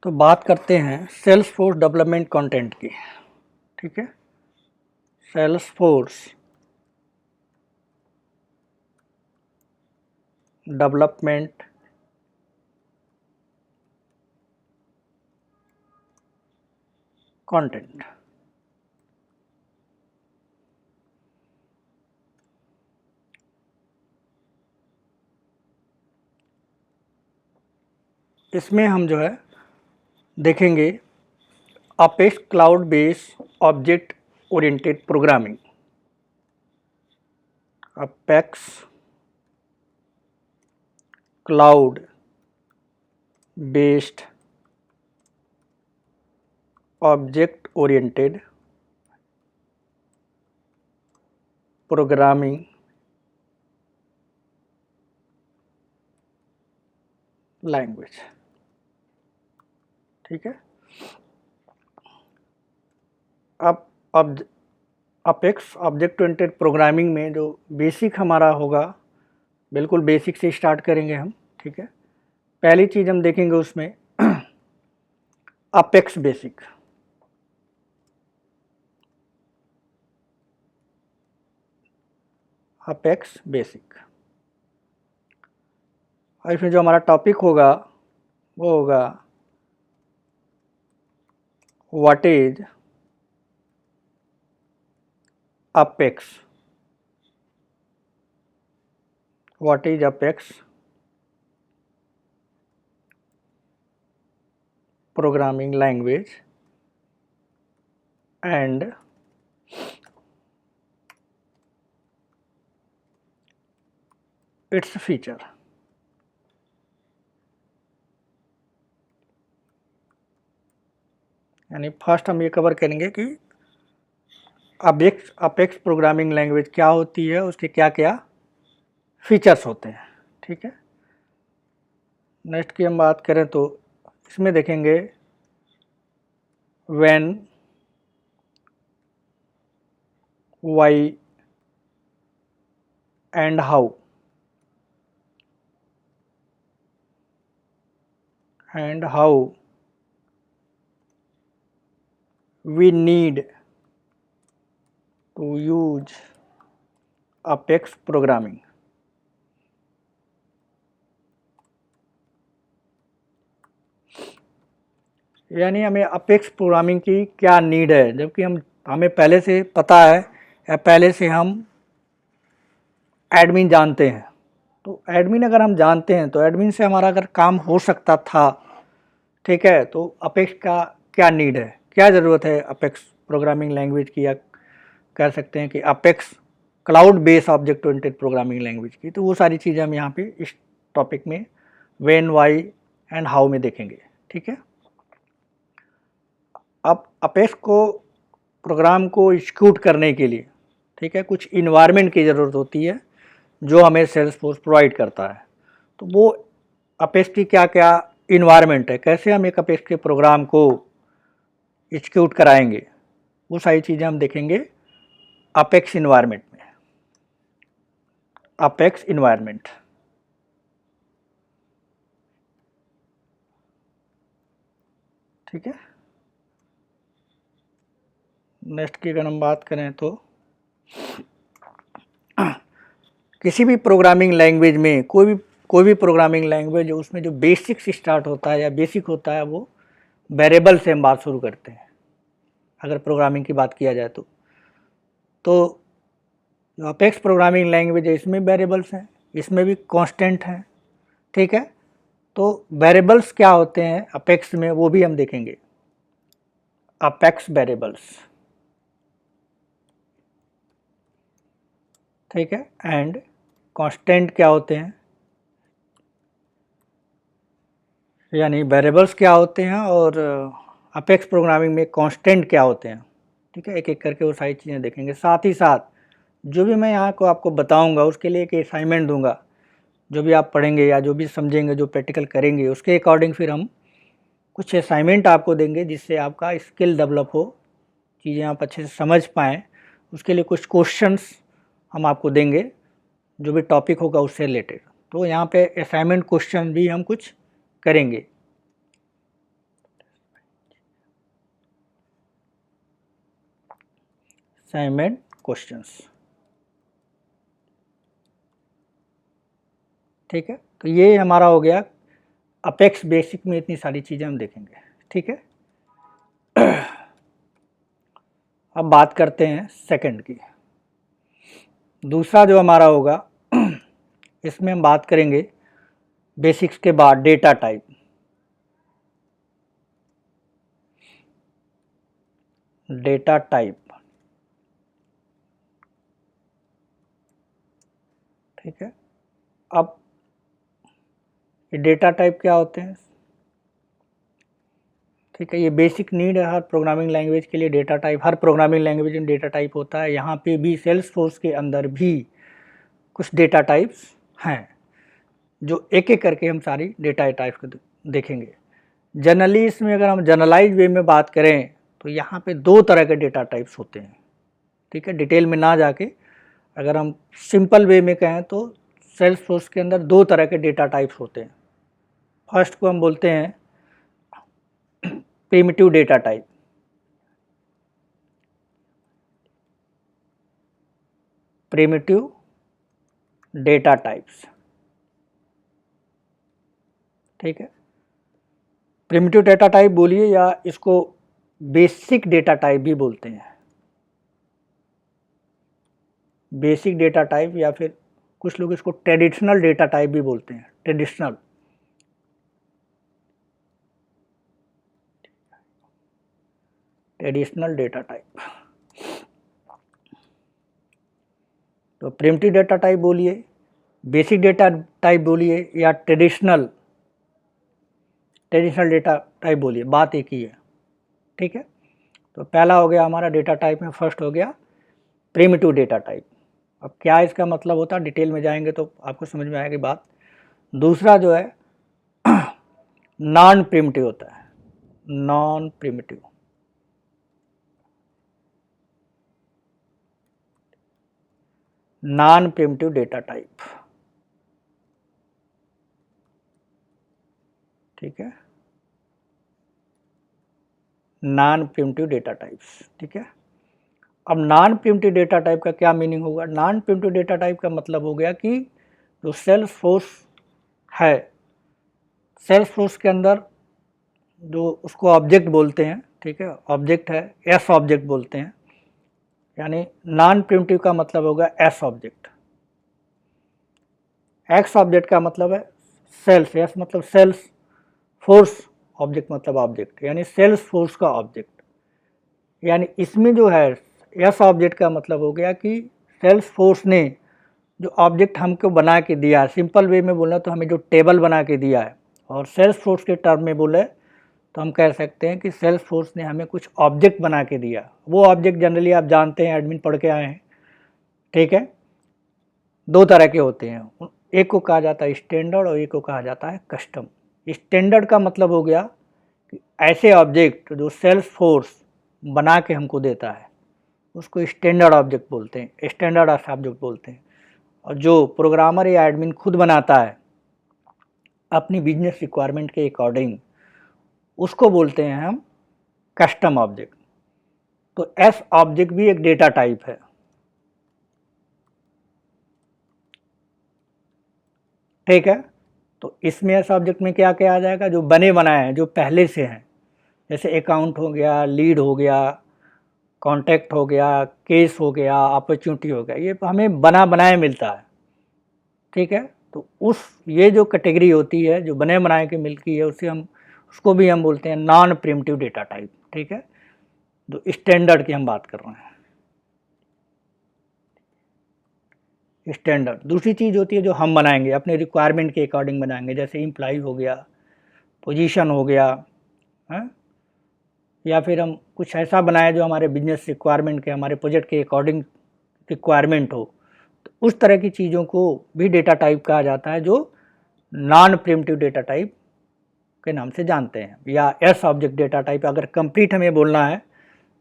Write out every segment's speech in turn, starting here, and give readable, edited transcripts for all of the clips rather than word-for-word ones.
तो बात करते हैं सेल्सफोर्स डेवलपमेंट कंटेंट की। ठीक है, सेल्सफोर्स डेवलपमेंट कंटेंट। इसमें हम जो है देखेंगे apex cloud base object oriented programming. Apex cloud based object oriented programming language. ठीक है, अब अपेक्स ऑब्जेक्ट ओरिएंटेड प्रोग्रामिंग में जो बेसिक हमारा होगा, बिल्कुल बेसिक से स्टार्ट करेंगे हम। ठीक है, पहली चीज़ हम देखेंगे उसमें अपेक्स बेसिक। अपेक्स बेसिक, और इसमें जो हमारा टॉपिक होगा वो होगा what is apex. What is apex programming language and its feature. यानी फर्स्ट हम ये कवर करेंगे कि अपेक्स प्रोग्रामिंग लैंग्वेज क्या होती है, उसके क्या क्या फीचर्स होते हैं। ठीक है, नेक्स्ट की हम बात करें तो इसमें देखेंगे when, why and how. And how we need to use apex programming. यानी हमें अपेक्स प्रोग्रामिंग की क्या नीड है, जबकि हमें पहले से पता है या पहले से हम एडमिन जानते हैं। तो एडमिन अगर हम जानते हैं तो एडमिन से हमारा अगर काम हो सकता था, ठीक है, तो अपेक्स का क्या नीड है, क्या ज़रूरत है अपेक्स प्रोग्रामिंग लैंग्वेज की, या कह सकते हैं कि apex cloud base object oriented programming language की। तो वो सारी चीज़ें हम यहाँ पे इस टॉपिक में व्हेन, व्हाई एंड हाउ में देखेंगे। ठीक है, अब अपेक्स को प्रोग्राम को एग्जीक्यूट करने के लिए, ठीक है, कुछ इन्वायरमेंट की ज़रूरत होती है जो हमें सेल्सफोर्स प्रोवाइड करता है। तो वो अपेक्स की क्या क्या इन्वायरमेंट है, कैसे हम एक अपेक्स के प्रोग्राम को एग्जीक्यूट कराएंगे, वो सारी चीज़ें हम देखेंगे अपेक्स इन्वायरमेंट में। अपेक्स इन्वायरमेंट, ठीक है। नेक्स्ट की अगर हम बात करें तो किसी भी प्रोग्रामिंग लैंग्वेज में कोई भी प्रोग्रामिंग लैंग्वेज, उसमें जो बेसिक से स्टार्ट होता है या बेसिक होता है, वो वेरिएबल से हम बात शुरू करते हैं। अगर प्रोग्रामिंग की बात किया जाए तो जो अपेक्स प्रोग्रामिंग लैंग्वेज है इसमें वेरिएबल्स हैं, इसमें भी कांस्टेंट हैं। ठीक है, तो वेरिएबल्स क्या होते हैं अपेक्स में वो भी हम देखेंगे। अपेक्स वेरिएबल्स, ठीक है, एंड कांस्टेंट क्या होते हैं, यानी वेरिएबल्स क्या होते हैं और अपेक्स प्रोग्रामिंग में कांस्टेंट क्या होते हैं। ठीक है, एक एक करके वो सारी चीज़ें देखेंगे। साथ ही साथ जो भी मैं यहाँ को आपको बताऊंगा उसके लिए एक असाइनमेंट दूंगा, जो भी आप पढ़ेंगे या जो भी समझेंगे, जो प्रैक्टिकल करेंगे, उसके अकॉर्डिंग फिर हम कुछ असाइनमेंट आपको देंगे जिससे आपका स्किल डेवलप हो, चीज़ें आप अच्छे से समझ पाएँ। उसके लिए कुछ क्वेश्चंस हम आपको देंगे जो भी टॉपिक होगा उससे रिलेटेड। तो यहाँ पे असाइनमेंट क्वेश्चन भी हम कुछ करेंगे। Assignment questions. ठीक है, तो ये हमारा हो गया अपेक्स बेसिक में इतनी सारी चीज़ें हम देखेंगे। ठीक है, अब बात करते हैं सेकंड की। दूसरा जो हमारा होगा इसमें हम बात करेंगे बेसिक्स के बाद डेटा टाइप। डेटा टाइप, ठीक है। अब ये डेटा टाइप क्या होते हैं? ठीक है, ये बेसिक नीड है हर प्रोग्रामिंग लैंग्वेज के लिए। डेटा टाइप हर प्रोग्रामिंग लैंग्वेज में डेटा टाइप होता है। यहाँ पे भी सेल्सफोर्स के अंदर भी कुछ डेटा टाइप्स हैं जो एक एक करके हम सारी डेटा टाइप्स को देखेंगे। जनरली इसमें अगर हम जनरलाइज वे में बात करें तो यहाँ पे दो तरह के डेटा टाइप्स होते हैं। ठीक है, डिटेल में ना जाके अगर हम सिंपल वे में कहें तो सेल्सफोर्स के अंदर दो तरह के डेटा टाइप्स होते हैं। फर्स्ट को हम बोलते हैं primitive data type. Primitive data types, ठीक है। प्रिमिटिव डेटा टाइप बोलिए या इसको बेसिक डेटा टाइप भी बोलते हैं। बेसिक डेटा टाइप या फिर कुछ लोग इसको ट्रेडिशनल डेटा टाइप भी बोलते हैं। Traditional data type. तो प्रिमिटिव डेटा टाइप बोलिए, बेसिक डेटा टाइप बोलिए या ट्रेडिशनल डेटा टाइप बोलिए, बात एक ही है। ठीक है, तो पहला हो गया हमारा डेटा टाइप में, फर्स्ट हो गया प्रिमिटिव डेटा टाइप। अब क्या इसका मतलब होता है, डिटेल में जाएंगे तो आपको समझ में आएगी बात। दूसरा जो है नॉन प्रिमिटिव होता है। Non primitive, non primitive data type. ठीक है, नॉन प्रिमिटिव डेटा टाइप्स। ठीक है, अब नॉन प्रिमिटिव डेटा टाइप का क्या मीनिंग होगा? नॉन प्रिमिटिव डेटा टाइप का मतलब हो गया कि जो सेल्सफोर्स है, सेल्सफोर्स के अंदर जो उसको ऑब्जेक्ट बोलते हैं, ठीक है, ऑब्जेक्ट है, एस ऑब्जेक्ट बोलते हैं। यानी नॉन प्रिमिटिव का मतलब होगा एस ऑब्जेक्ट। एक्स ऑब्जेक्ट का मतलब है सेल्स, एस मतलब सेल्स फोर्स, ऑब्जेक्ट मतलब ऑब्जेक्ट, यानी सेल्स फोर्स का ऑब्जेक्ट। यानी इसमें जो है एस ऑब्जेक्ट का मतलब हो गया कि सेल्स फोर्स ने जो ऑब्जेक्ट हमको बना के दिया है, सिंपल वे में बोलना तो हमें जो टेबल बना के दिया है, और सेल्स फोर्स के टर्म में बोले तो हम कह सकते हैं कि सेल्स फोर्स ने हमें कुछ ऑब्जेक्ट बना के दिया। वो ऑब्जेक्ट जनरली आप जानते हैं, एडमिन पढ़ के आए हैं। ठीक है, दो तरह के होते हैं, एक को कहा जाता है स्टैंडर्ड और एक को कहा जाता है कस्टम। स्टैंडर्ड का मतलब हो गया कि ऐसे ऑब्जेक्ट जो सेल्स फोर्स बना के हमको देता है उसको स्टैंडर्ड ऑब्जेक्ट बोलते हैं, स्टैंडर्ड ऑब्जेक्ट बोलते हैं। और जो प्रोग्रामर या एडमिन खुद बनाता है अपनी बिजनेस रिक्वायरमेंट के अकॉर्डिंग, उसको बोलते हैं हम कस्टम ऑब्जेक्ट। तो एस ऑब्जेक्ट भी एक डेटा टाइप है। ठीक है, तो इसमें एस ऑब्जेक्ट में क्या क्या आ जाएगा? जो बने बनाए हैं, जो पहले से हैं, जैसे अकाउंट हो गया, लीड हो गया, कॉन्टैक्ट हो गया, केस हो गया, अपॉर्चुनिटी हो गया, ये हमें बना बनाए मिलता है। ठीक है, तो ये जो कैटेगरी होती है जो बने बनाए के मिलती है, उसको भी हम बोलते हैं नॉन प्रिमिटिव डेटा टाइप। ठीक है, जो स्टैंडर्ड की हम बात कर रहे हैं, स्टैंडर्ड। दूसरी चीज़ होती है जो हम बनाएंगे अपने रिक्वायरमेंट के अकॉर्डिंग बनाएंगे, जैसे एम्प्लॉय हो गया, पोजीशन हो गया है, या फिर हम कुछ ऐसा बनाए जो हमारे बिजनेस रिक्वायरमेंट के, हमारे प्रोजेक्ट के अकॉर्डिंग रिक्वायरमेंट हो। तो उस तरह की चीज़ों को भी डेटा टाइप कहा जाता है, जो नॉन प्रिमिटिव डेटा टाइप के नाम से जानते हैं। या एस ऑब्जेक्ट डेटा टाइप अगर कंप्लीट हमें बोलना है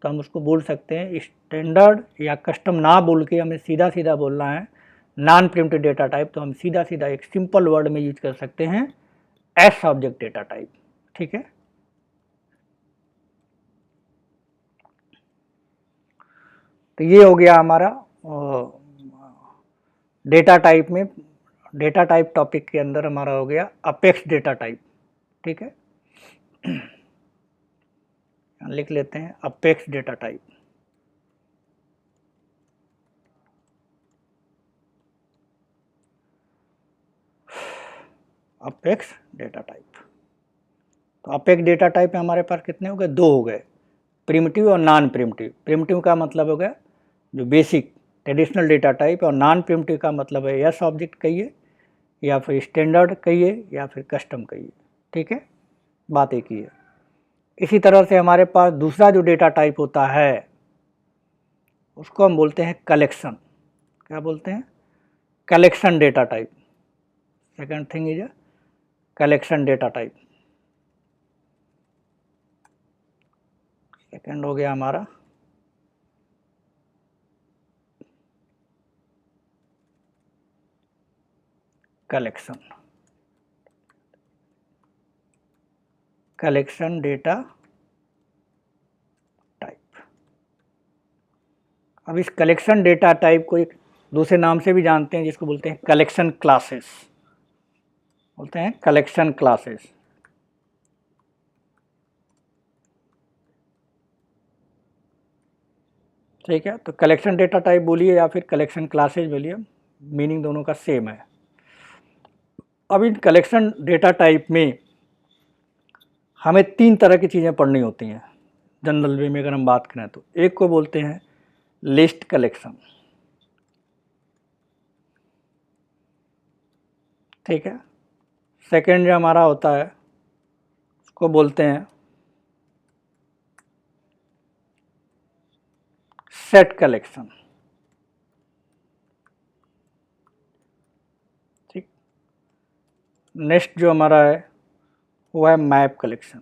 तो हम उसको बोल सकते हैं स्टैंडर्ड, या कस्टम ना बोल के हमें सीधा सीधा बोलना है नॉन प्रिमिटिव डेटा टाइप, तो हम सीधा सीधा एक सिंपल वर्ड में यूज कर सकते हैं एस ऑब्जेक्ट डेटा टाइप। ठीक है, तो ये हो गया हमारा डेटा टाइप में, डेटा टाइप टॉपिक के अंदर हमारा हो गया अपेक्स डेटा टाइप। ठीक है, लिख लेते हैं apex data type. Apex data type, तो अपेक्स डेटा टाइप में हमारे पास कितने हो गए? 2 हो गए, प्रिमिटिव और नॉन प्रिमिटिव। प्रिमिटिव का मतलब हो गया जो बेसिक ट्रेडिशनल डेटा टाइप, और नॉन प्रिमिटिव का मतलब है यस ऑब्जेक्ट कहिए, या फिर स्टैंडर्ड कहिए, या फिर कस्टम कहिए। ठीक है, बात एक ही है। इसी तरह से हमारे पास दूसरा जो डेटा टाइप होता है उसको हम बोलते हैं कलेक्शन। क्या बोलते हैं? Collection data type. Second thing is collection data type. Second हो गया हमारा कलेक्शन, कलेक्शन डेटा टाइप। अब इस कलेक्शन डेटा टाइप को एक दूसरे नाम से भी जानते हैं जिसको बोलते हैं कलेक्शन क्लासेस, बोलते हैं कलेक्शन क्लासेस। ठीक है, तो कलेक्शन डेटा टाइप बोलिए या फिर कलेक्शन क्लासेस बोलिए, मीनिंग दोनों का सेम है। अब इन कलेक्शन डेटा टाइप में हमें 3 तरह की चीज़ें पढ़नी होती हैं जनरल वे में अगर हम बात करें तो। एक को बोलते हैं लिस्ट कलेक्शन। ठीक है, सेकेंड जो हमारा होता है उसको बोलते हैं सेट कलेक्शन। ठीक, नेक्स्ट जो हमारा है वो है मैप कलेक्शन।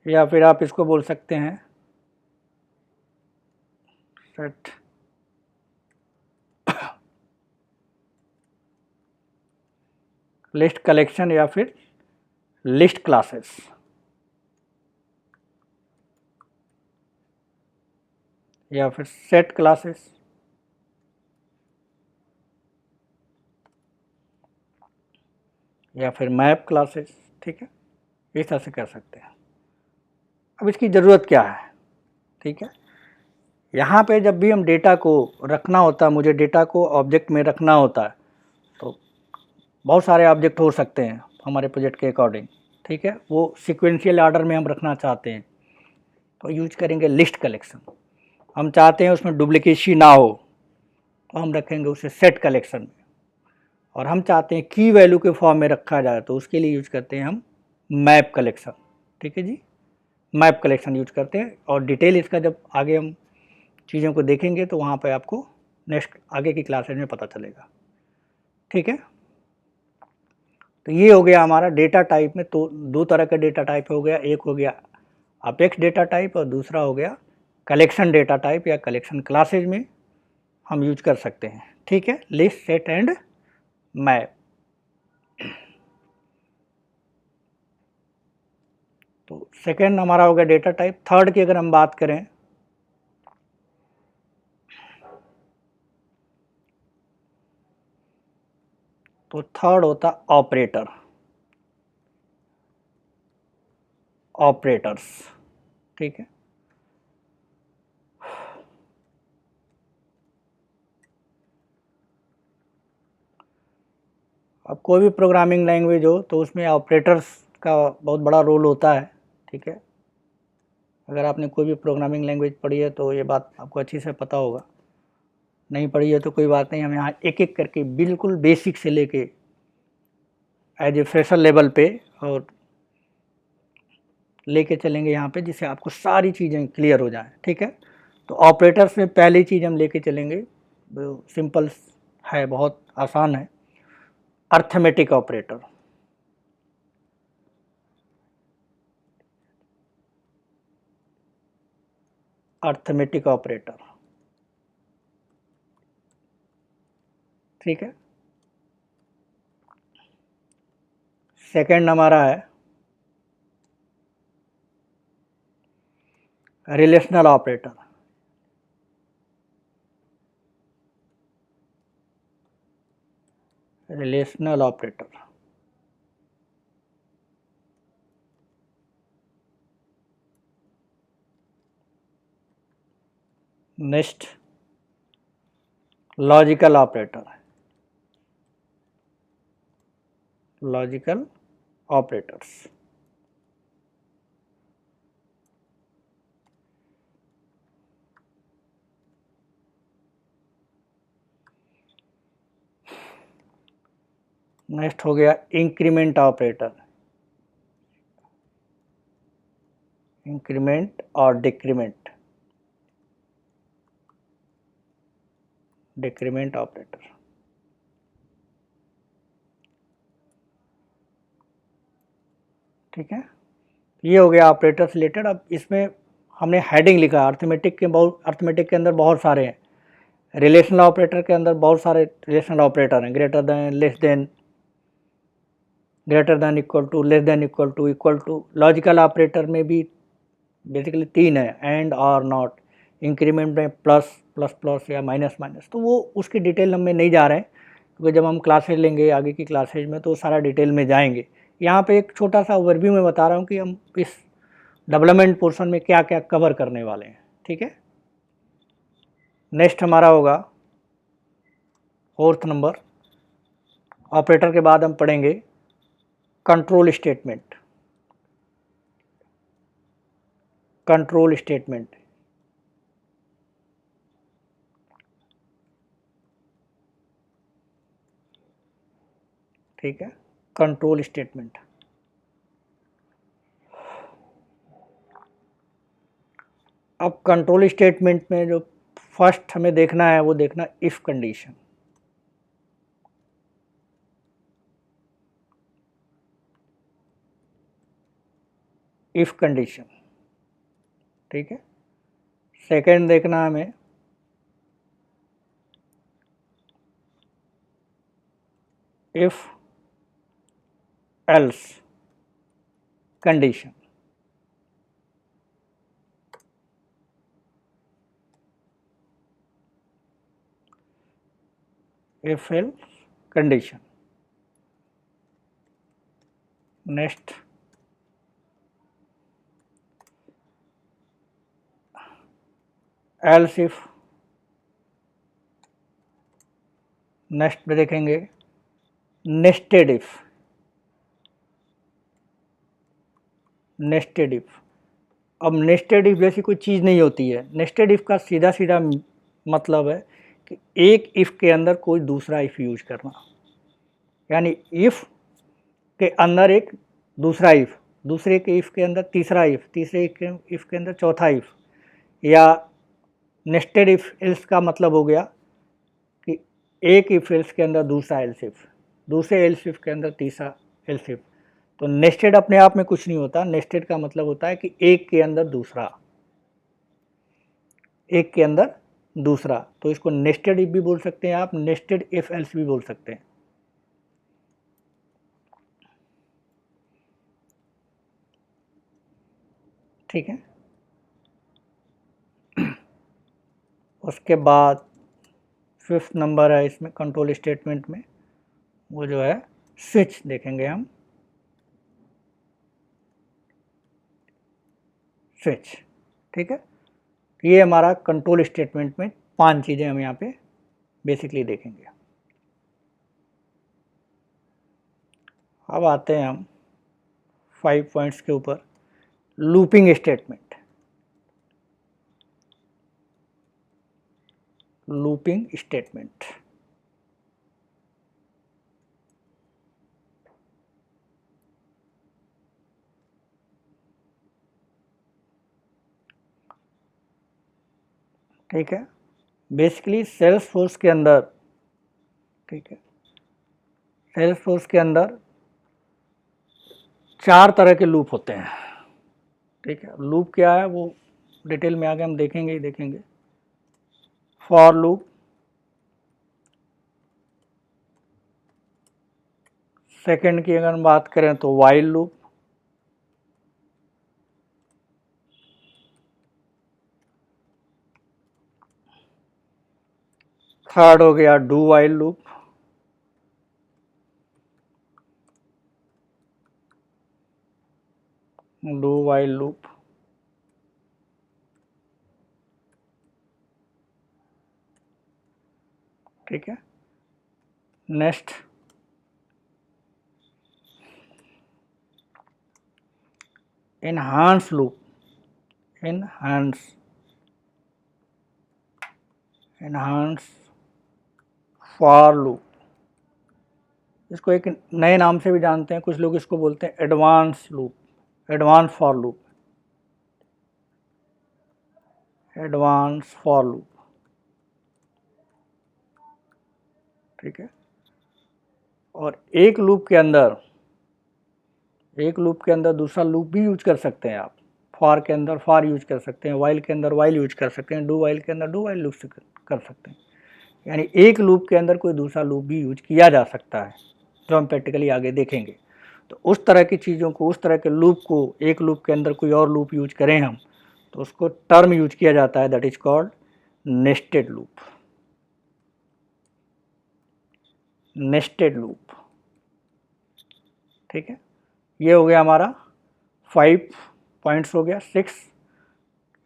या फिर आप इसको बोल सकते हैं सेट लिस्ट कलेक्शन, या फिर लिस्ट क्लासेस, या फिर सेट क्लासेस, या फिर मैप क्लासेस। ठीक है, इस तरह से कर सकते हैं। अब इसकी ज़रूरत क्या है? ठीक है, यहाँ पे जब भी हम डेटा को रखना होता है, मुझे डेटा को ऑब्जेक्ट में रखना होता है, तो बहुत सारे ऑब्जेक्ट हो सकते हैं हमारे प्रोजेक्ट के अकॉर्डिंग। ठीक है, वो सिक्वेंशियल ऑर्डर में हम रखना चाहते हैं तो यूज करेंगे लिस्ट कलेक्शन। हम चाहते हैं उसमें डुप्लीकेसी ना हो तो हम रखेंगे उसे सेट कलेक्शन में। और हम चाहते हैं की वैल्यू के फॉर्म में रखा जाए तो उसके लिए यूज करते हैं हम मैप कलेक्शन। ठीक है जी, मैप कलेक्शन यूज करते हैं। और डिटेल इसका जब आगे हम चीज़ों को देखेंगे तो वहाँ पर आपको नेक्स्ट आगे की क्लासेज में पता चलेगा। ठीक है, तो ये हो गया हमारा डेटा टाइप में। तो 2 तरह का डेटा टाइप हो गया, एक हो गया अपेक्स डेटा टाइप और दूसरा हो गया कलेक्शन डेटा टाइप या कलेक्शन क्लासेज में हम यूज कर सकते हैं। ठीक है, लिस्ट, सेट एंड मैप। तो सेकेंड हमारा हो गया डेटा टाइप। थर्ड की अगर हम बात करें तो थर्ड होता ऑपरेटर, ऑपरेटर्स। ठीक है, अब कोई भी प्रोग्रामिंग लैंग्वेज हो तो उसमें ऑपरेटर्स का बहुत बड़ा रोल होता है। ठीक है, अगर आपने कोई भी प्रोग्रामिंग लैंग्वेज पढ़ी है तो ये बात आपको अच्छी से पता होगा, नहीं पढ़ी है तो कोई बात नहीं, हम यहाँ एक एक करके बिल्कुल बेसिक से लेके एज ए फ्रेशर लेवल पे और लेके चलेंगे यहाँ पे, जिससे आपको सारी चीज़ें क्लियर हो जाएं। ठीक है, तो ऑपरेटर्स में पहली चीज़ हम लेके चलेंगे, सिंपल है, बहुत आसान है, अर्थमेटिक ऑपरेटर। Arithmetic operator. ठीक है, सेकंड हमारा है relational operator, relational operator, next logical operator, logical operators, next हो गया इंक्रीमेंट ऑपरेटर, इंक्रीमेंट और डिक्रीमेंट, डिक्रीमेंट ऑपरेटर। ठीक है, ये हो गया ऑपरेटर से रिलेटेड। अब इसमें हमने हेडिंग लिखा, अर्थमेटिक के अंदर बहुत सारे हैं, रिलेशनल ऑपरेटर के अंदर बहुत सारे रिलेशनल ऑपरेटर हैं, greater than, less than, greater than, equal to, less than, equal to, equal to. Logical operator में भी बेसिकली 3 है, एंड और नॉट, इंक्रीमेंट में प्लस, प्लस प्लस या माइनस माइनस। तो वो उसकी डिटेल में नहीं जा रहे हैं, क्योंकि जब हम क्लासेज लेंगे आगे की क्लासेज में तो सारा डिटेल में जाएंगे। यहाँ पे एक छोटा सा ओवरव्यू में बता रहा हूँ कि हम इस डेवलपमेंट पोर्शन में क्या क्या कवर करने वाले हैं। ठीक है, नेक्स्ट हमारा होगा 4th नंबर, ऑपरेटर के बाद हम पढ़ेंगे कंट्रोल स्टेटमेंट, कंट्रोल स्टेटमेंट। ठीक है, कंट्रोल स्टेटमेंट। अब कंट्रोल स्टेटमेंट में जो फर्स्ट हमें देखना है वो देखना इफ कंडीशन, इफ कंडीशन। ठीक है, सेकंड देखना हमें if else condition, if else condition. Next else if, next में देखेंगे नेस्टेड इफ, नेस्टेड इफ। अब नेस्टेड इफ जैसी कोई चीज़ नहीं होती है। नेस्टेड इफ का सीधा सीधा मतलब है कि एक इफ के अंदर कोई दूसरा इफ यूज करना, यानी इफ के अंदर एक दूसरा इफ, दूसरे के इफ के अंदर तीसरा इफ, तीसरे इफ के अंदर चौथा इफ। या नेस्टेड इफ एल्स का मतलब हो गया कि एक इफ एल्स के अंदर दूसरा एल्स इफ, दूसरे एल्स इफ के अंदर तीसरा एल्स इफ। तो नेस्टेड अपने आप में कुछ नहीं होता, नेस्टेड का मतलब होता है कि एक के अंदर दूसरा, एक के अंदर दूसरा। तो इसको नेस्टेड इफ भी बोल सकते हैं आप, नेस्टेड इफ एल्स भी बोल सकते हैं। ठीक है, उसके बाद 5th नंबर है इसमें कंट्रोल स्टेटमेंट में, वो जो है स्विच देखेंगे हम, स्विच। ठीक है, ये हमारा कंट्रोल स्टेटमेंट में 5 चीज़ें हम यहाँ पे बेसिकली देखेंगे। अब आते हैं हम 5 पॉइंट्स के ऊपर। Looping statement, looping statement. ठीक है, बेसिकली सेल्सफोर्स के अंदर, ठीक है, सेल्सफोर्स के अंदर 4 तरह के लूप होते हैं। ठीक है, लूप क्या है वो डिटेल में आगे हम देखेंगे ही देखेंगे। फॉर लूप, सेकंड की अगर हम बात करें तो वाइल लूप, थर्ड हो गया do while loop, do while loop, ठीक है। Next enhance loop, enhance for loop, इसको एक नए नाम से भी जानते हैं, कुछ लोग इसको बोलते हैं advance loop, advance for loop, advance for loop, ठीक है। और एक लूप के अंदर दूसरा लूप भी यूज कर सकते हैं आप। फॉर के अंदर फॉर यूज कर सकते हैं, वाइल के अंदर वाइल यूज कर सकते हैं, डू वाइल के अंदर डू वाइल यूज कर सकते हैं। यानी एक लूप के अंदर कोई दूसरा लूप भी यूज किया जा सकता है, जो हम प्रैक्टिकली आगे देखेंगे। तो उस तरह की चीज़ों को, उस तरह के लूप को, एक लूप के अंदर कोई और लूप यूज करें हम, तो उसको टर्म यूज किया जाता है, that is called nested loop, nested loop, ठीक है। ये हो गया हमारा 5 पॉइंट्स हो गया। 6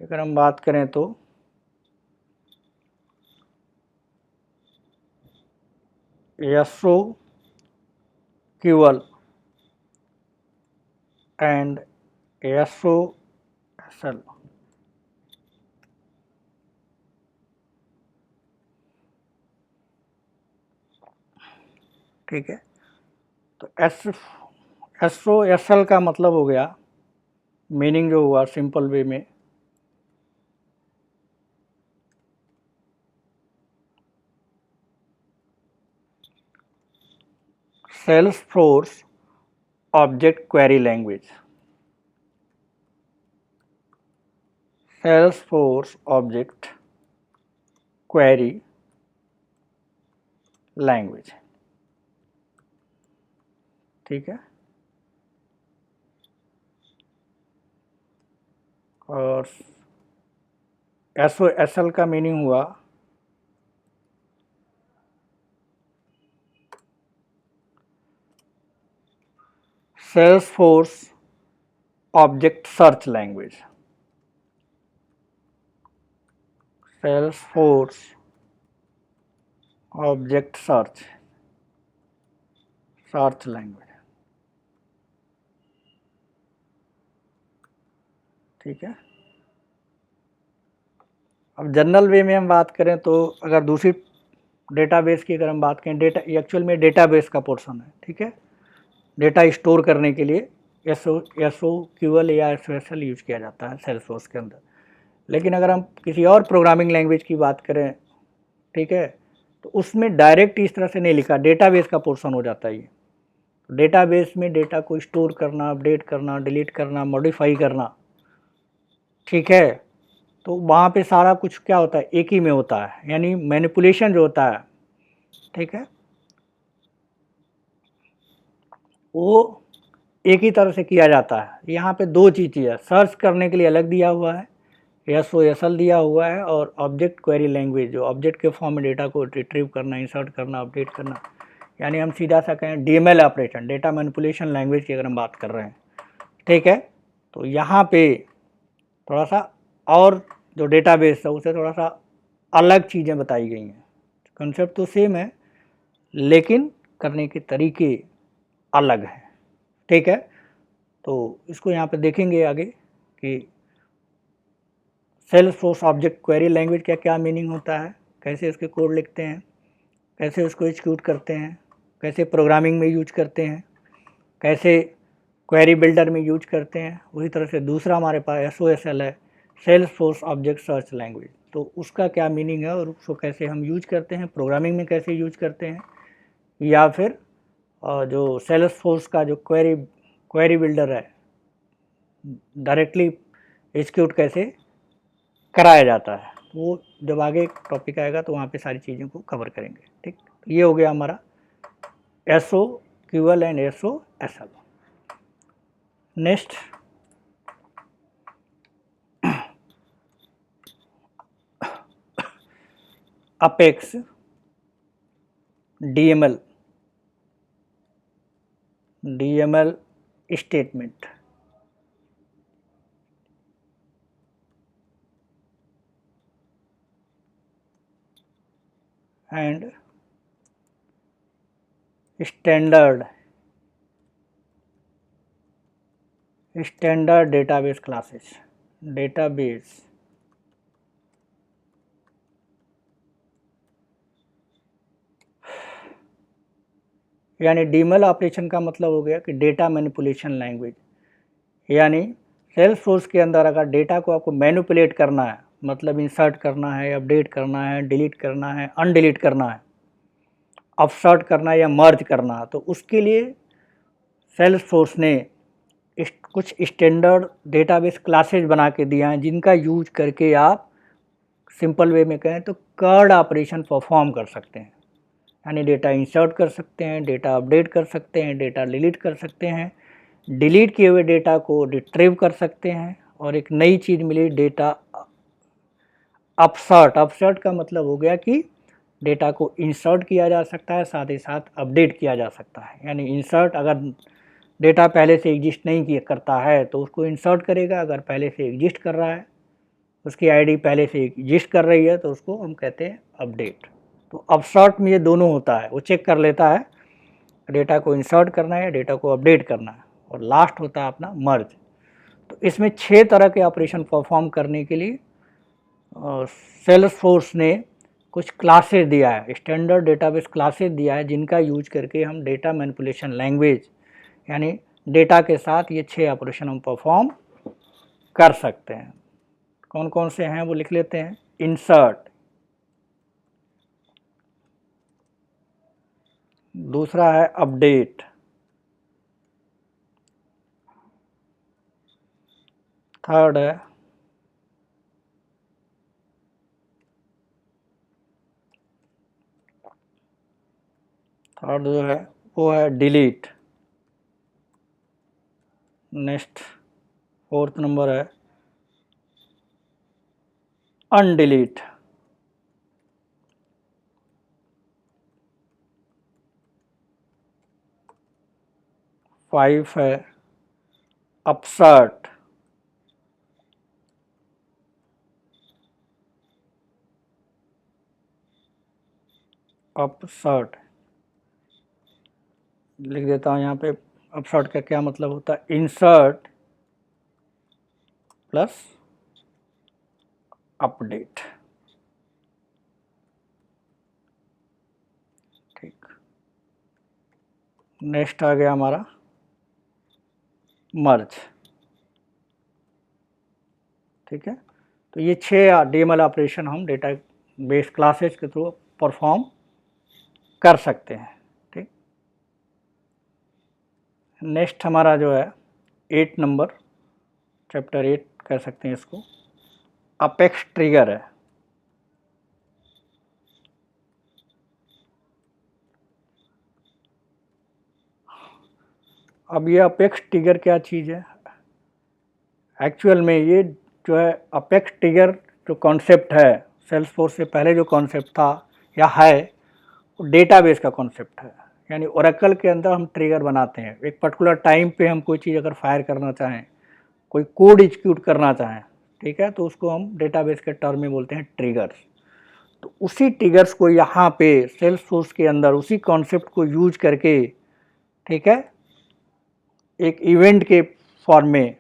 अगर हम बात करें तो SOQL and SOSL, ठीक है। तो एसओ एसएल का मतलब हो गया, मीनिंग जो हुआ सिंपल वे में, Salesforce object query language, Salesforce object query language, ठीक है। और एसओ एसएल का मीनिंग हुआ Salesforce object search language, Salesforce object search language, ठीक है। अब जनरल वे में हम बात करें तो अगर दूसरी डेटाबेस की अगर हम बात करें, डेटा एक्चुअल में डेटाबेस का पोर्शन है, ठीक है। डेटा स्टोर करने के लिए एसओ क्यूएल या एसओएसएल यूज किया जाता है सेल्सफोर्स के अंदर। लेकिन अगर हम किसी और प्रोग्रामिंग लैंग्वेज की बात करें, ठीक है, तो उसमें डायरेक्ट इस तरह से नहीं लिखा, डेटाबेस का पोर्शन हो जाता है ये। डेटाबेस में डेटा को स्टोर करना, अपडेट करना, डिलीट करना, मॉडिफाई करना, ठीक है, तो वहाँ पे सारा कुछ क्या होता है, एक ही में होता है, यानी मैनिपुलेशन जो होता है, ठीक है, वो एक ही तरह से किया जाता है। यहाँ पे दो चीज़ें है, सर्च करने के लिए अलग दिया हुआ है, एसओएसएल दिया हुआ है, और ऑब्जेक्ट क्वेरी लैंग्वेज जो ऑब्जेक्ट के फॉर्म में डेटा को रिट्रीव करना, इंसर्ट करना, अपडेट करना, यानी हम सीधा सा कहें DML operation, data manipulation language की अगर हम बात कर रहे हैं, ठीक है। तो यहाँ पे थोड़ा सा और जो डेटाबेस है उसे थोड़ा सा अलग चीज़ें बताई गई हैं। कंसेप्ट तो सेम है लेकिन करने के तरीके अलग हैं, ठीक है। तो इसको यहाँ पे देखेंगे आगे कि सेल्सफोर्स ऑब्जेक्ट क्वेरी लैंग्वेज का क्या मीनिंग होता है, कैसे उसके कोड लिखते हैं, कैसे उसको एग्जीक्यूट करते हैं, कैसे प्रोग्रामिंग में यूज करते हैं, कैसे क्वेरी बिल्डर में यूज करते हैं। उसी तरह से दूसरा हमारे पास एसओएसएल है, सेल्सफोर्स ऑब्जेक्ट सर्च लैंग्वेज, तो उसका क्या मीनिंग है और उसको कैसे हम यूज करते हैं, प्रोग्रामिंग में कैसे यूज करते हैं, या फिर जो सेल्सफोर्स का जो क्वेरी बिल्डर है डायरेक्टली एग्जीक्यूट कैसे कराया जाता है। वो जब आगे टॉपिक आएगा तो वहाँ पे सारी चीज़ों को कवर करेंगे, ठीक। तो ये हो गया हमारा SOQL and SOSL. Next Apex DML statement and standard database classes, database यानी डीएमएल ऑपरेशन का मतलब हो गया कि डेटा मैनिपुलेशन लैंग्वेज, यानी सेल्सफोर्स के अंदर अगर डेटा को आपको मैनिपुलेट करना है, मतलब इंसर्ट करना है, अपडेट करना है, डिलीट करना है, अनडिलीट करना है, अपसर्ट करना है या मर्ज करना है, तो उसके लिए सेल्सफोर्स ने कुछ स्टैंडर्ड डेटाबेस क्लासेज बना के दिया हैं, जिनका यूज करके आप सिंपल वे में कहें तो कर्ड ऑपरेशन परफॉर्म कर सकते हैं। यानी डेटा इंसर्ट कर सकते हैं, डेटा अपडेट कर सकते हैं, डेटा डिलीट कर सकते हैं, डिलीट किए हुए डेटा को रिट्रीव कर सकते हैं, और एक नई चीज़ मिली डेटा अपसर्ट का मतलब हो गया कि डेटा को इंसर्ट किया जा सकता है, साथ ही साथ अपडेट किया जा सकता है। यानी इंसर्ट, अगर डेटा पहले से एग्जिस्ट नहीं किया करता है तो उसको इंसर्ट करेगा, अगर पहले से एग्जिस्ट कर रहा है, उसकी आईडी पहले से एग्जिस्ट कर रही है, तो उसको हम कहते हैं अपडेट। तो अपसर्ट में ये दोनों होता है, वो चेक कर लेता है डेटा को इंसर्ट करना है, डेटा को अपडेट करना है, और लास्ट होता है अपना मर्ज। तो इसमें 6 तरह के ऑपरेशन परफॉर्म करने के लिए सेल्सफोर्स ने कुछ क्लासेस दिया है, स्टैंडर्ड डेटाबेस क्लासेस दिया है, जिनका यूज करके हम डेटा मैनिपुलेशन लैंग्वेज यानी डेटा के साथ ये 6 ऑपरेशन हम परफॉर्म कर सकते हैं। कौन कौन से हैं वो लिख लेते हैं। इंसर्ट, दूसरा है अपडेट, थर्ड है थर्ड जो है वो है डिलीट, नेक्स्ट फोर्थ नंबर है अनडिलीट, फाइव है अपसर्ट, लिख देता हूँ यहाँ पे। अपसर्ट का क्या मतलब होता है, इंसर्ट प्लस अपडेट। ठीक, नेक्स्ट आ गया हमारा मर्ज। ठीक है, तो ये 6 डीएमएल ऑपरेशन हम डेटा बेस क्लासेस के थ्रू परफॉर्म कर सकते हैं। ठीक, नेक्स्ट हमारा जो है 8 नंबर, चैप्टर 8 कह सकते हैं इसको, अपेक्स ट्रिगर है। अब ये अपेक्स ट्रिगर क्या चीज़ है, एक्चुअल में ये जो है अपेक्स ट्रिगर जो कॉन्सेप्ट है, सेल्सफोर्स से पहले जो कॉन्सेप्ट था या है, वो डेटाबेस का कॉन्सेप्ट है। यानी ओरेकल के अंदर हम ट्रिगर बनाते हैं, एक पर्टिकुलर टाइम पे हम कोई चीज़ अगर फायर करना चाहें, कोई कोड एग्जीक्यूट करना चाहें, ठीक है, तो उसको हम डेटाबेस के टर्म में बोलते हैं ट्रिगर्स। तो उसी ट्रिगर्स को यहाँ पे सेल्सफोर्स के अंदर उसी कॉन्सेप्ट को यूज करके, ठीक है, एक इवेंट के फॉर्म में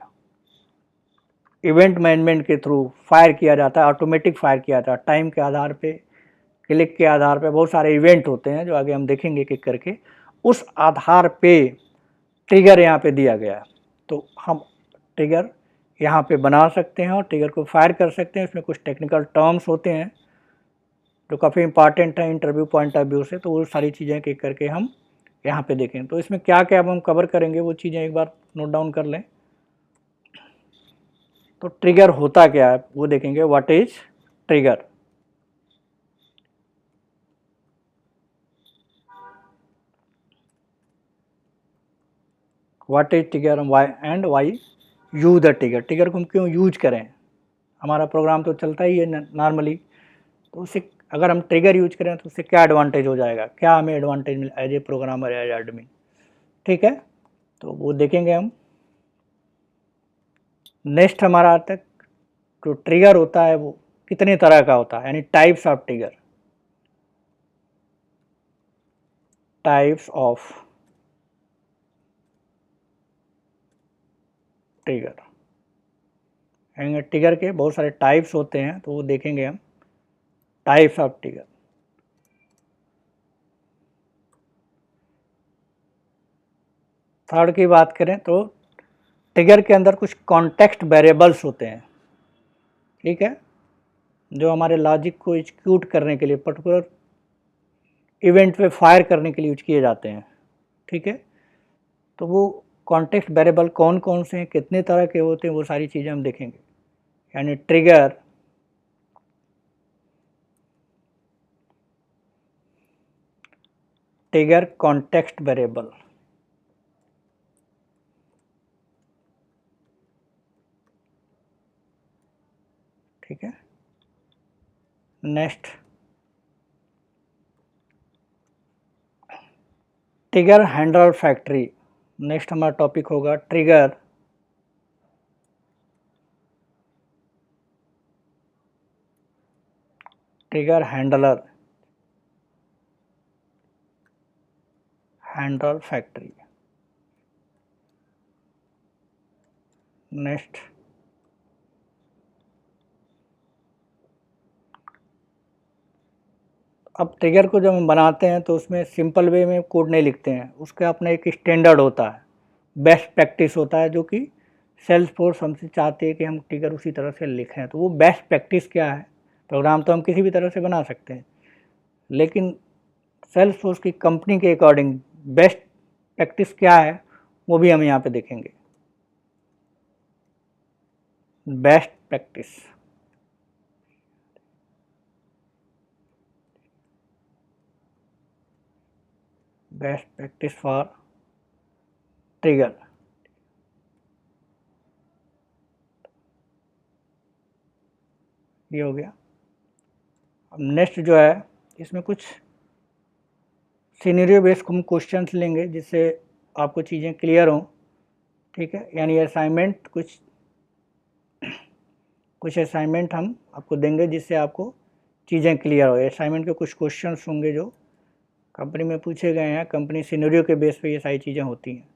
इवेंट मैनेजमेंट के थ्रू फायर किया जाता है, ऑटोमेटिक फायर किया जाता है, टाइम के आधार पे, क्लिक के आधार पे, बहुत सारे इवेंट होते हैं जो आगे हम देखेंगे एक एक करके, उस आधार पे ट्रिगर यहाँ पे दिया गया है। तो हम ट्रिगर यहाँ पे बना सकते हैं और ट्रिगर को फायर कर सकते हैं। इसमें कुछ टेक्निकल टर्म्स होते हैं जो काफ़ी इंपॉर्टेंट है इंटरव्यू पॉइंट ऑफ व्यू से, तो वो सारी चीज़ें एक एक करके हम यहाँ पे देखें। तो इसमें क्या क्या हम कवर करेंगे वो चीज़ें एक बार नोट डाउन कर लें। तो ट्रिगर होता क्या है वो देखेंगे, what is trigger. What is trigger and why use the trigger. Trigger को हम क्यों यूज करें, हमारा प्रोग्राम तो चलता ही है नॉर्मली, तो उसे अगर हम ट्रिगर यूज करें तो उससे क्या एडवांटेज हो जाएगा, क्या हमें एडवांटेज मिले as a programmer, as admin, ठीक है। तो वो देखेंगे हम। नेक्स्ट हमारा आता है जो ट्रिगर होता है वो कितने तरह का होता है, यानी types of trigger, types of trigger. Trigger के बहुत सारे टाइप्स होते हैं, तो वो देखेंगे हम, टाइप्स ऑफ ट्रिगर। थर्ड की बात करें तो ट्रिगर के अंदर कुछ कॉन्टेक्स्ट वेरिएबल्स होते हैं, ठीक है, जो हमारे लॉजिक को एग्जीक्यूट करने के लिए, पर्टिकुलर इवेंट पे फायर करने के लिए यूज किए जाते हैं, ठीक है। तो वो कॉन्टेक्स्ट वेरिएबल कौन कौन से हैं, कितने तरह के होते हैं, वो सारी चीज़ें हम देखेंगे। यानी ट्रिगर कॉन्टेक्स्ट वेरिएबल, ठीक है। Next trigger handler factory. Next हमारा टॉपिक होगा ट्रिगर हैंडलर फैक्ट्री। नेक्स्ट अब ट्रिगर को जब हम बनाते हैं तो उसमें सिंपल वे में कोड नहीं लिखते हैं, उसका अपना एक स्टैंडर्ड होता है, बेस्ट प्रैक्टिस होता है, जो कि सेल्सफोर्स हमसे चाहते हैं कि हम ट्रिगर उसी तरह से लिखें। तो वो बेस्ट प्रैक्टिस क्या है, प्रोग्राम तो हम किसी भी तरह से बना सकते हैं, लेकिन सेल्सफोर्स की कंपनी के अकॉर्डिंग बेस्ट प्रैक्टिस क्या है वो भी हम यहाँ पे देखेंगे। Best practice, best practice for trigger. ये हो गया। अब नेक्स्ट जो है इसमें कुछ सिनेरियो बेस्ड हम क्वेश्चंस लेंगे जिससे आपको चीज़ें क्लियर हों, ठीक है। यानी असाइनमेंट कुछ असाइनमेंट हम आपको देंगे जिससे आपको चीज़ें क्लियर हो। असाइनमेंट के कुछ क्वेश्चंस होंगे जो कंपनी में पूछे गए हैं, कंपनी सिनेरियो के बेस पे ये सारी चीज़ें होती हैं,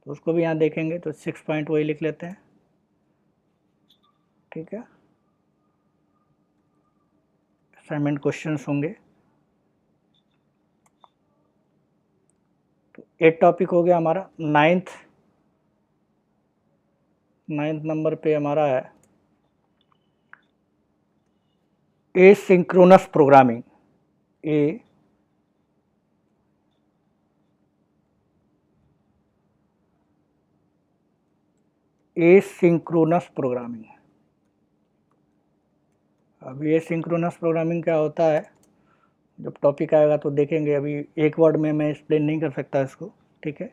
तो उसको भी यहाँ देखेंगे। तो 6 पॉइंट वही लिख लेते हैं, ठीक है। असाइनमेंट क्वेश्चंस होंगे। तो 8 टॉपिक हो गया हमारा। नाइन्थ नंबर पे हमारा है एसिंक्रोनस प्रोग्रामिंग। Asynchronous programming. अब एसिंक्रोनस प्रोग्रामिंग क्या होता है, जब टॉपिक आएगा तो देखेंगे, अभी एक वर्ड में मैं एक्सप्लेन नहीं कर सकता इसको, ठीक है।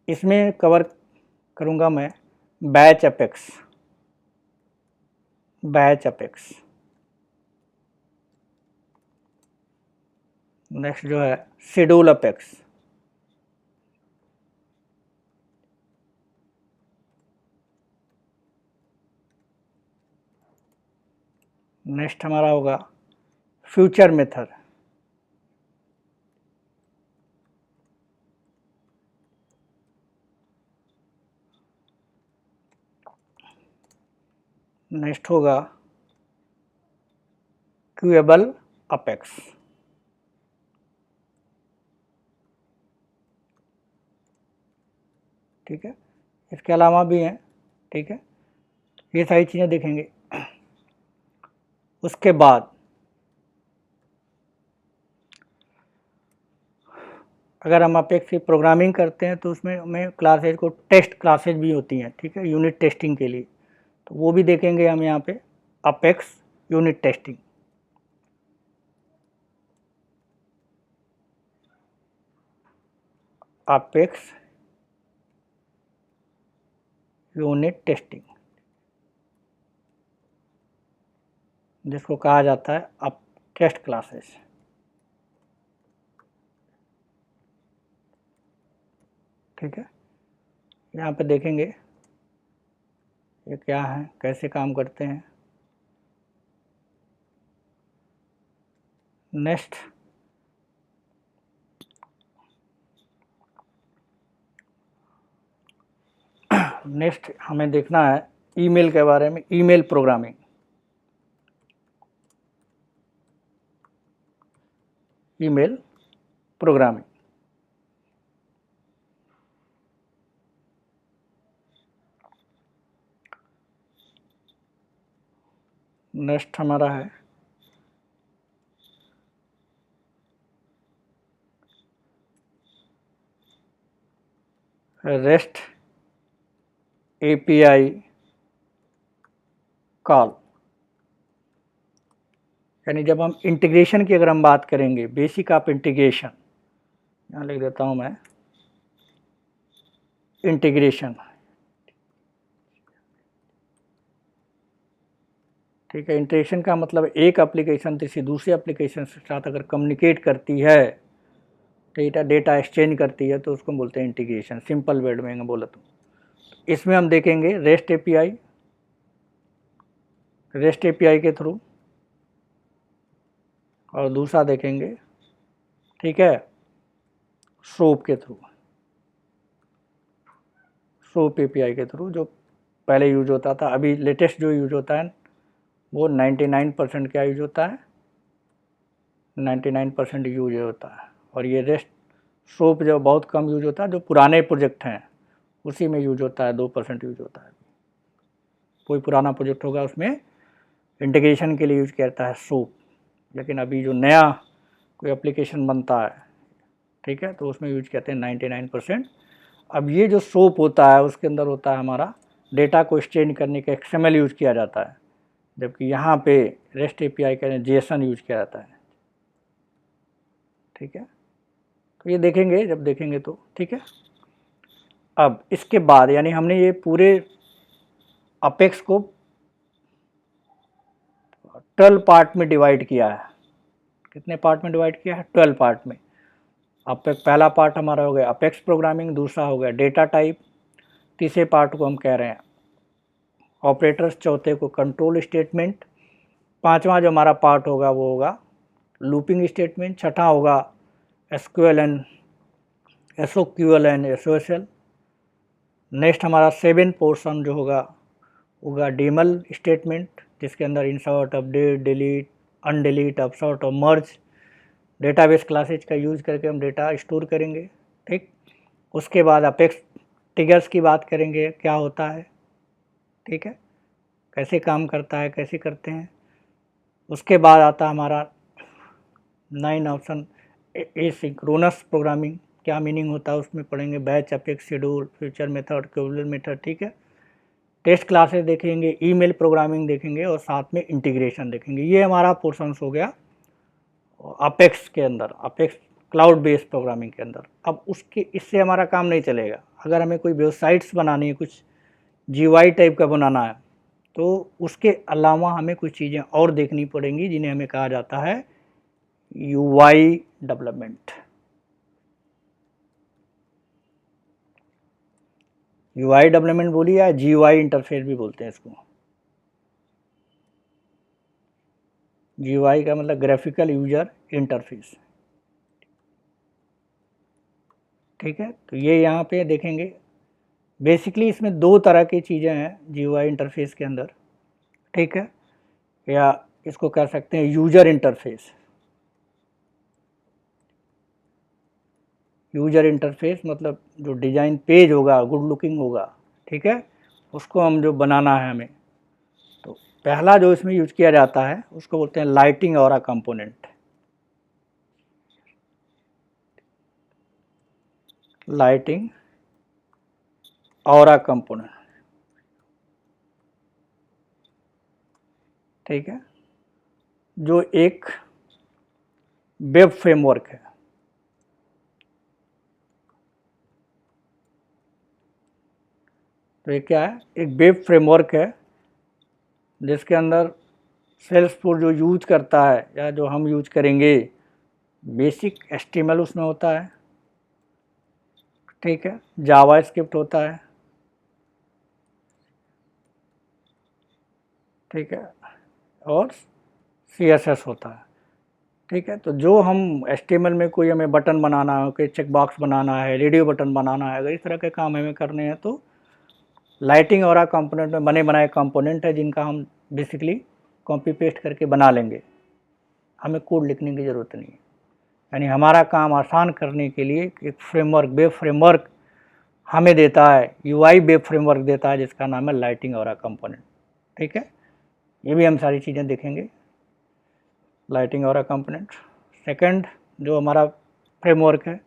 इसमें कवर करूँगा मैं बैच अपेक्स, नेक्स्ट जो है शेड्यूल अपेक्स, नेक्स्ट हमारा होगा फ्यूचर मेथड, नेक्स्ट होगा क्यूएबल अपेक्स, ठीक है। इसके अलावा भी हैं, ठीक है। ये सारी चीज़ें देखेंगे। उसके बाद अगर हम अपेक्स की प्रोग्रामिंग करते हैं तो उसमें हमें क्लासेज को टेस्ट क्लासेज भी होती हैं, ठीक है, यूनिट टेस्टिंग के लिए, तो वो भी देखेंगे हम यहाँ पे। Apex unit testing, apex unit testing. जिसको कहा जाता है अब टेस्ट क्लासेस। ठीक है, यहाँ पे देखेंगे ये क्या है, कैसे काम करते हैं। नेक्स्ट हमें देखना है ईमेल के बारे में, email programming. Email programming next हमारा है रेस्ट एपीआई कॉल। यानी जब हम इंटीग्रेशन की अगर हम बात करेंगे, बेसिक ऑफ इंटीग्रेशन, यहाँ लिख देता हूँ मैं इंटीग्रेशन। ठीक है, इंटीग्रेशन का मतलब एक एप्लीकेशन किसी दूसरे एप्लीकेशन के साथ अगर कम्युनिकेट करती है, डेटा एक्सचेंज करती है, तो उसको बोलते हैं इंटीग्रेशन। सिंपल वर्ड में बोला तो इसमें हम देखेंगे रेस्ट एपीआई के थ्रू, और दूसरा देखेंगे, ठीक है, सोप के थ्रू। सोप एपीआई के थ्रू जो पहले यूज होता था, अभी लेटेस्ट जो यूज होता है वो 99% क्या यूज होता है, 99% यूज होता है। और ये रेस्ट सोप जो बहुत कम यूज होता है, जो पुराने प्रोजेक्ट हैं उसी में यूज होता है, 2% यूज होता है। कोई पुराना प्रोजेक्ट होगा उसमें इंटीग्रेशन के लिए यूज करता है सोप, लेकिन अभी जो नया कोई एप्लीकेशन बनता है, ठीक है, तो उसमें यूज करते हैं 99%। अब ये जो सोप होता है उसके अंदर होता है हमारा डेटा को एक्सचेंज करने का XML यूज किया जाता है, जबकि यहाँ पे रेस्ट एपीआई का JSON यूज किया जाता है। ठीक है, तो ये देखेंगे जब देखेंगे तो ठीक है। अब इसके बाद यानी हमने ये पूरे अपेक्स को 12 पार्ट में डिवाइड किया है। कितने पार्ट में डिवाइड किया है? 12 पार्ट में। अपेक्स पहला पार्ट हमारा हो गया अपेक्स प्रोग्रामिंग, दूसरा हो गया डेटा टाइप, तीसरे पार्ट को हम कह रहे हैं ऑपरेटर्स, चौथे को कंट्रोल स्टेटमेंट, पांचवा जो हमारा पार्ट होगा वो होगा लूपिंग स्टेटमेंट, छठा होगा SQL SOQL and SOSL। Next हमारा 7 पोर्शन जो होगा डेमल स्टेटमेंट, जिसके अंदर इंसर्ट, अपडेट, डिलीट, अनडिलीट, अपसॉर्ट और मर्ज, डेटाबेस क्लासेज का यूज करके हम डेटा स्टोर करेंगे। ठीक, उसके बाद अपेक्स ट्रिगर्स की बात करेंगे, क्या होता है, ठीक है, कैसे काम करता है, कैसे करते हैं। उसके बाद आता हमारा 9 ऑप्शन एसिंक्रोनस प्रोग्रामिंग, क्या मीनिंग होता है उसमें पढ़ेंगे, batch, apex, schedule, future method, queueable method. ठीक है, टेस्ट क्लासेस देखेंगे, ईमेल प्रोग्रामिंग देखेंगे और साथ में इंटीग्रेशन देखेंगे। ये हमारा पोर्शंस हो गया अपेक्स के अंदर, अपेक्स क्लाउड बेस्ड प्रोग्रामिंग के अंदर। अब उसके इससे हमारा काम नहीं चलेगा, अगर हमें कोई वेबसाइट्स बनानी है, कुछ GUI टाइप का बनाना है, तो उसके अलावा हमें कुछ चीज़ें और देखनी पड़ेंगी जिन्हें हमें कहा जाता है UI डेवलपमेंट। UI डेवलपमेंट बोलिए या GUI इंटरफेस भी बोलते हैं इसको। GUI का मतलब ग्राफिकल यूजर इंटरफेस। ठीक है, तो ये यहाँ पे देखेंगे बेसिकली इसमें दो तरह की चीज़ें हैं GUI इंटरफेस के अंदर। ठीक है, या इसको कह सकते हैं यूजर इंटरफेस। यूजर इंटरफेस मतलब जो डिज़ाइन पेज होगा, गुड लुकिंग होगा, ठीक है, उसको हम जो बनाना है हमें, तो पहला जो इसमें यूज किया जाता है उसको बोलते हैं lighting aura component. Lighting aura component, ठीक है, जो एक वेब फ्रेमवर्क है। तो ये क्या है? एक वेब फ्रेमवर्क है जिसके अंदर सेल्सफोर्स जो यूज करता है या जो हम यूज करेंगे, बेसिक HTML उसमें होता है, ठीक है, जावा स्क्रिप्ट होता है, ठीक है, और CSS होता है, ठीक है। तो जो हम HTML में कोई हमें बटन बनाना है, कोई चेक बॉक्स बनाना है, रेडियो बटन बनाना है, अगर इस तरह के काम हमें करने हैं तो लाइटिंग और कंपोनेंट में बने बनाए कंपोनेंट है जिनका हम बेसिकली कॉपी पेस्ट करके बना लेंगे, हमें कोड लिखने की ज़रूरत नहीं है। यानी हमारा काम आसान करने के लिए एक फ्रेमवर्क, वेब फ्रेमवर्क हमें देता है, UI वेब फ्रेमवर्क देता है जिसका नाम है लाइटिंग और कंपोनेंट, ठीक है। ये भी हम सारी चीज़ें देखेंगे, लाइटिंग और कंपोनेंट। सेकंड जो हमारा फ्रेमवर्क है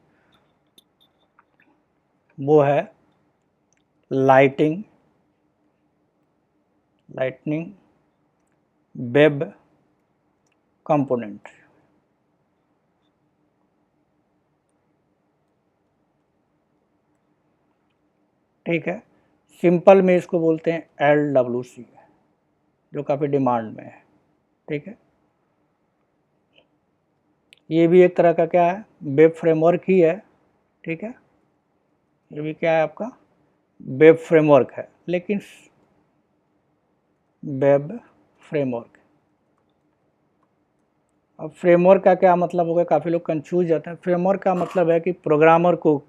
वो है लाइटिंग वेब कंपोनेंट, ठीक है। सिंपल में इसको बोलते हैं LWC, जो काफ़ी डिमांड में है, ठीक है। ये भी एक तरह का क्या है, वेब फ्रेमवर्क ही है, ठीक है। ये भी क्या है आपका वेब फ्रेमवर्क है, लेकिन वेब फ्रेमवर्क। अब फ्रेमवर्क का क्या मतलब होगा, काफ़ी लोग कंफ्यूज जाते हैं। फ्रेमवर्क का मतलब है कि प्रोग्रामर को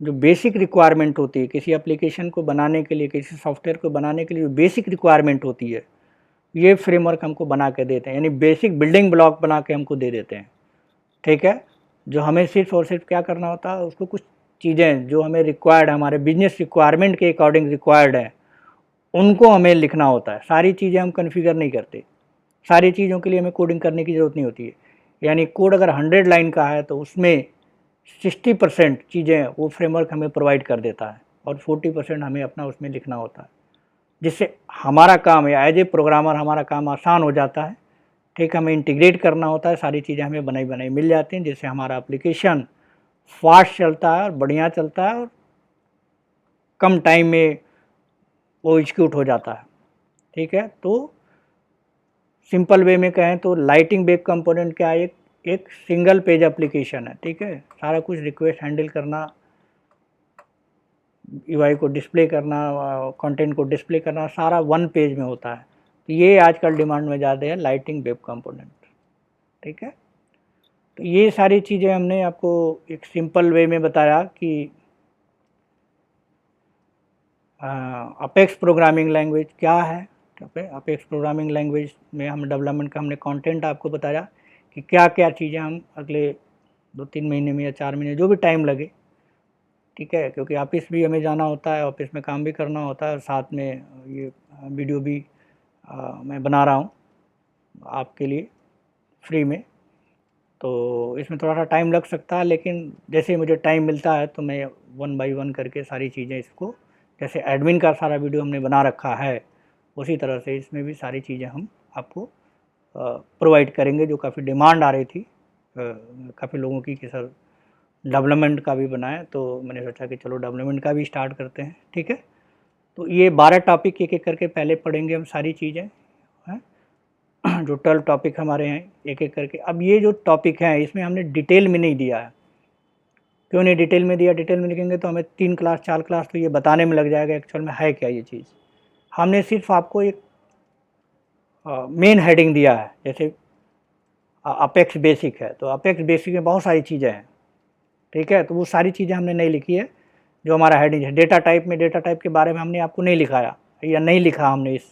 जो बेसिक रिक्वायरमेंट होती है किसी एप्लीकेशन को बनाने के लिए, किसी सॉफ्टवेयर को बनाने के लिए जो बेसिक रिक्वायरमेंट होती है, ये फ्रेमवर्क हमको बना के देते हैं, यानी बेसिक बिल्डिंग ब्लॉक बना के हमको दे देते हैं, ठीक है। जो हमें सिर्फ और सिर्फ क्या करना होता है, उसको कुछ चीज़ें जो हमें रिक्वायर्ड, हमारे बिजनेस रिक्वायरमेंट के अकॉर्डिंग रिक्वायर्ड है, उनको हमें लिखना होता है। सारी चीज़ें हम कन्फिगर नहीं करते, सारी चीज़ों के लिए हमें कोडिंग करने की ज़रूरत नहीं होती है। यानी कोड अगर 100 लाइन का है तो उसमें 60% चीज़ें वो फ्रेमवर्क हमें प्रोवाइड कर देता है और 40% हमें अपना उसमें लिखना होता है, जिससे हमारा काम या एज ए प्रोग्रामर हमारा काम आसान हो जाता है, ठीक है। हमें इंटीग्रेट करना होता है, सारी चीज़ें हमें बनाई बनाई मिल जाती हैं, जिससे हमारा एप्लीकेशन फास्ट चलता है और बढ़िया चलता है और कम टाइम में वो एग्जीक्यूट हो जाता है, ठीक है। तो सिंपल वे में कहें तो लाइटिंग वेब कंपोनेंट क्या है, एक सिंगल पेज एप्लीकेशन है, ठीक है। सारा कुछ रिक्वेस्ट हैंडल करना, UI को डिस्प्ले करना, कंटेंट को डिस्प्ले करना, सारा वन पेज में होता है। तो ये आजकल डिमांड में ज़्यादा है लाइटिंग वेब कंपोनेंट, ठीक है। तो ये सारी चीज़ें हमने आपको एक सिंपल वे में बताया कि अपेक्स प्रोग्रामिंग लैंग्वेज क्या है। अपेक्स प्रोग्रामिंग लैंग्वेज में हम डेवलपमेंट का हमने कंटेंट आपको बताया कि क्या क्या चीज़ें हम अगले 2-3 महीने में या 4 महीने जो भी टाइम लगे, ठीक है, क्योंकि ऑफिस भी हमें जाना होता है, ऑफिस में काम भी करना होता है, साथ में ये वीडियो भी मैं बना रहा हूँ आपके लिए फ्री में। तो इसमें थोड़ा सा टाइम लग सकता है, लेकिन जैसे ही मुझे टाइम मिलता है तो मैं 1 बाय 1 करके सारी चीज़ें इसको, जैसे एडमिन का सारा वीडियो हमने बना रखा है, उसी तरह से इसमें भी सारी चीज़ें हम आपको प्रोवाइड करेंगे। जो काफ़ी डिमांड आ रही थी काफ़ी लोगों की कि सर डेवलपमेंट का भी बनाएं, तो मैंने सोचा कि चलो डेवलपमेंट का भी स्टार्ट करते हैं, ठीक है। तो ये 12 टॉपिक एक एक करके पहले पढ़ेंगे हम सारी चीज़ें हैं, जो 12 टॉपिक हमारे हैं एक एक करके। अब ये जो टॉपिक हैं इसमें हमने डिटेल में नहीं दिया है। क्यों नहीं डिटेल में दिया, डिटेल में लिखेंगे तो हमें 3 क्लास 4 क्लास तो ये बताने में लग जाएगा एक्चुअल में है क्या ये चीज़। हमने सिर्फ आपको एक मेन हेडिंग दिया है, जैसे अपेक्स बेसिक है तो अपेक्स बेसिक में बहुत सारी चीज़ें हैं, ठीक है। तो वो सारी चीज़ें हमने नहीं लिखी है। जो हमारा हेडिंग है डेटा टाइप में, डेटा टाइप के बारे में हमने आपको नहीं लिखाया या नहीं लिखा हमने इस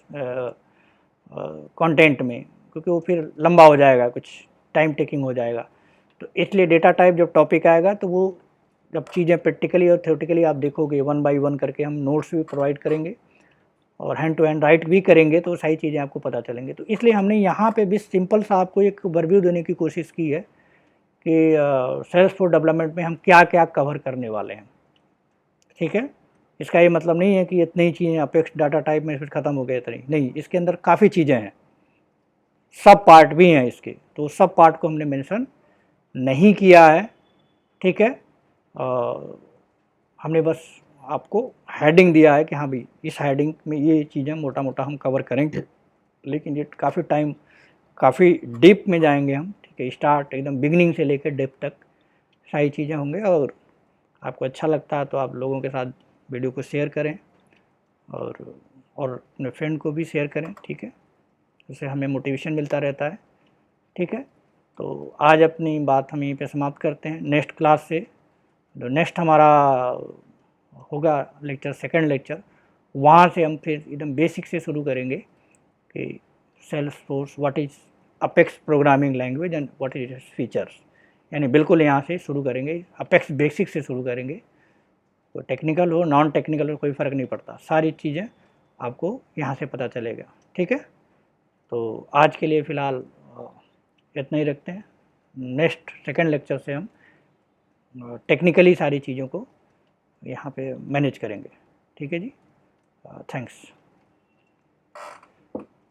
कंटेंट में, क्योंकि वो फिर लंबा हो जाएगा, कुछ टाइम टेकिंग हो जाएगा। तो इसलिए डेटा टाइप जब टॉपिक आएगा तो वो जब चीज़ें प्रैक्टिकली और थ्योरेटिकली आप देखोगे 1 बाय 1 करके हम नोट्स भी प्रोवाइड करेंगे और हैंड टू हैंड राइट भी करेंगे, तो सारी चीज़ें आपको पता चलेंगे। तो इसलिए हमने यहाँ पे भी सिंपल सा आपको एक ओवरव्यू देने की कोशिश की है कि सेल्सफोर्स डेवलपमेंट में हम क्या क्या कवर करने वाले हैं, ठीक है। इसका ये मतलब नहीं है कि इतनी ही चीज़ें अपेक्स डाटा टाइप में फिर ख़त्म हो गए, इतनी नहीं, इसके अंदर काफ़ी चीज़ें हैं, सब पार्ट भी हैं इसके, तो सब पार्ट को हमने मेंशन नहीं किया है, ठीक है। हमने बस आपको हेडिंग दिया है कि हाँ भाई इस हेडिंग में ये चीज़ें मोटा मोटा हम कवर करेंगे, लेकिन ये काफ़ी टाइम काफ़ी डीप में जाएंगे हम, ठीक है। स्टार्ट एकदम बिगिनिंग से लेकर डेप तक सारी चीज़ें होंगे। और आपको अच्छा लगता है तो आप लोगों के साथ वीडियो को शेयर करें और अपने फ्रेंड को भी शेयर करें, ठीक है। उससे हमें मोटिवेशन मिलता रहता है, ठीक है। तो आज अपनी बात हम यहीं पे समाप्त करते हैं। नेक्स्ट क्लास से जो नेक्स्ट हमारा होगा लेक्चर, सेकंड लेक्चर, वहाँ से हम फिर एकदम बेसिक से शुरू करेंगे कि Salesforce what is apex programming language and what is its features, यानी बिल्कुल यहाँ से शुरू करेंगे, अपेक्स बेसिक से शुरू करेंगे। तो टेक्निकल हो नॉन टेक्निकल हो कोई फ़र्क नहीं पड़ता, सारी चीज़ें आपको यहाँ से पता चलेगा, ठीक है। तो आज के लिए फ़िलहाल इतना ही रखते हैं। नेक्स्ट सेकंड लेक्चर से हम टेक्निकली सारी चीज़ों को यहाँ पे मैनेज करेंगे, ठीक है जी। थैंक्स।